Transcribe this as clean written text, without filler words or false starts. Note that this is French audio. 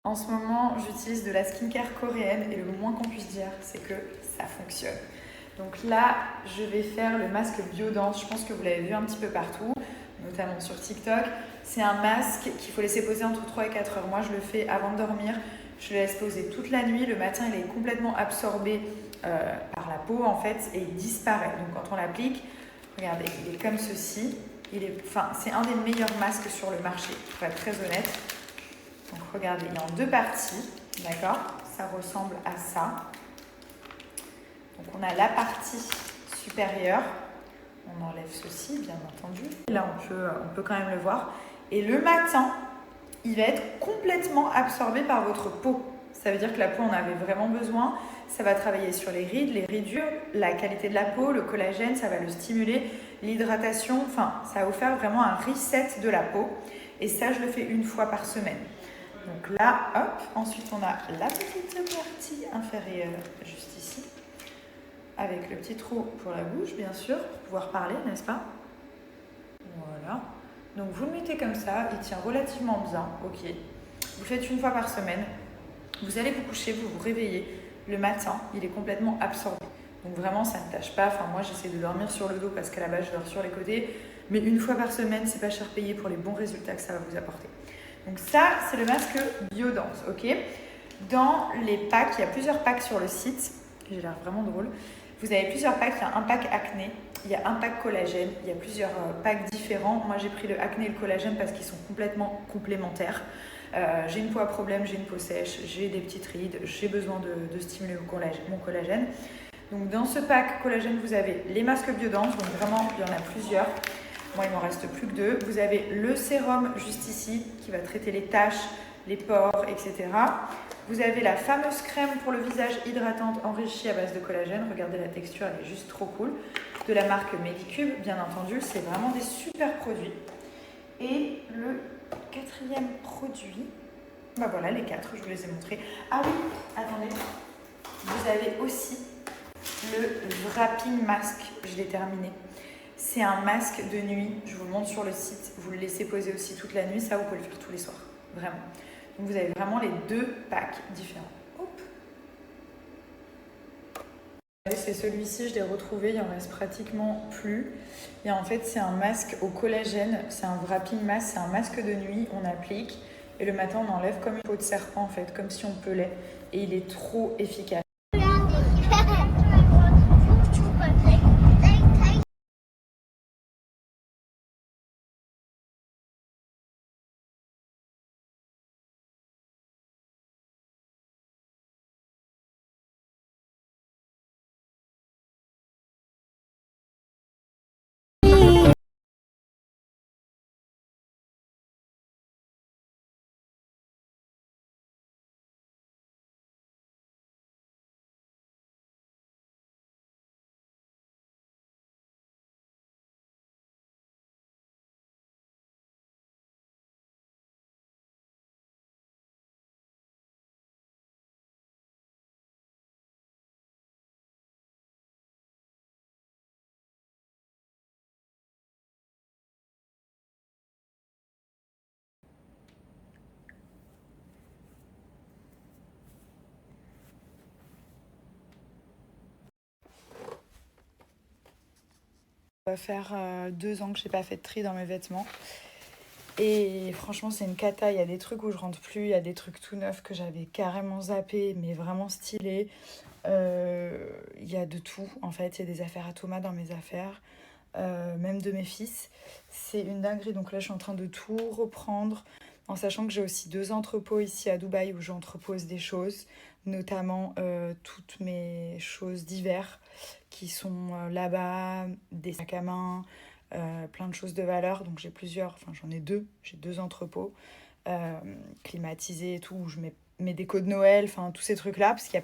En ce moment, j'utilise de la skincare coréenne et le moins qu'on puisse dire, c'est que ça fonctionne. Donc là, je vais faire le masque Biodense. Je pense que vous l'avez vu un petit peu partout, notamment sur TikTok. C'est un masque qu'il faut laisser poser entre 3 et 4 heures. Moi, je le fais avant de dormir. Je le laisse poser toute la nuit. Le matin, il est complètement absorbé par la peau, en fait, et il disparaît. Donc quand on l'applique, regardez, il est comme ceci. C'est un des meilleurs masques sur le marché, pour être très honnête. Donc regardez, il est en deux parties, d'accord? Ça ressemble à ça. Donc on a la partie supérieure, on enlève ceci bien entendu. Là on peut quand même le voir. Et le matin, il va être complètement absorbé par votre peau. Ça veut dire que la peau en avait vraiment besoin. Ça va travailler sur les rides, les ridures, la qualité de la peau, le collagène, ça va le stimuler, l'hydratation. Enfin, ça va vous faire vraiment un reset de la peau. Et ça, je le fais une fois par semaine. Donc là, hop, ensuite on a la petite partie inférieure, juste ici, avec le petit trou pour la bouche, bien sûr, pour pouvoir parler, n'est-ce pas? Voilà. Donc vous le mettez comme ça, il tient relativement bien, ok. Vous le faites une fois par semaine. Vous allez vous coucher, vous vous réveillez. Le matin, il est complètement absorbé. Donc vraiment, ça ne tâche pas. Enfin, moi, j'essaie de dormir sur le dos parce qu'à la base, je dors sur les côtés. Mais une fois par semaine, c'est pas cher payé pour les bons résultats que ça va vous apporter. Donc ça, c'est le masque Biodense, ok? Dans les packs, il y a plusieurs packs sur le site. J'ai l'air vraiment drôle. Vous avez plusieurs packs. Il y a un pack acné, il y a un pack collagène. Il y a plusieurs packs différents. Moi, j'ai pris le acné et le collagène parce qu'ils sont complètement complémentaires. J'ai une peau à problème, j'ai une peau sèche, j'ai des petites rides, j'ai besoin de stimuler mon collagène. Donc dans ce pack collagène, vous avez les masques Biodense. Donc vraiment, il y en a plusieurs. Moi, il m'en reste plus que 2. Vous avez le sérum juste ici qui va traiter les taches, les pores, etc. Vous avez la fameuse crème pour le visage hydratante enrichie à base de collagène. Regardez la texture, elle est juste trop cool. De la marque Medicube, bien entendu. C'est vraiment des super produits. Et le quatrième produit, bah voilà les 4, je vous les ai montrés. Ah oui, attendez. Vous avez aussi le Wrapping Mask. Je l'ai terminé. C'est un masque de nuit, je vous le montre sur le site, vous le laissez poser aussi toute la nuit, ça vous pouvez le faire tous les soirs, vraiment. Donc vous avez vraiment les 2 packs différents. Hop. C'est celui-ci, je l'ai retrouvé, il en reste pratiquement plus. Et en fait, c'est un masque au collagène, c'est un wrapping mask, c'est un masque de nuit, on applique. Et le matin, on enlève comme une peau de serpent, en fait, comme si on pelait. Et il est trop efficace. Ça va faire 2 ans que je n'ai pas fait de tri dans mes vêtements. Et franchement, c'est une cata. Il y a des trucs où je rentre plus, il y a des trucs tout neufs que j'avais carrément zappés, mais vraiment stylés. Il y a de tout, en fait. Il y a des affaires à Thomas dans mes affaires, même de mes fils. C'est une dinguerie. Donc là, je suis en train de tout reprendre, en sachant que j'ai aussi 2 entrepôts ici à Dubaï où j'entrepose des choses, notamment toutes mes choses d'hiver qui sont là-bas, des sacs à main, plein de choses de valeur. Donc j'en ai 2, j'ai 2 entrepôts climatisés et tout, où je mets mes décos de Noël, enfin tous ces trucs-là, parce qu'il y a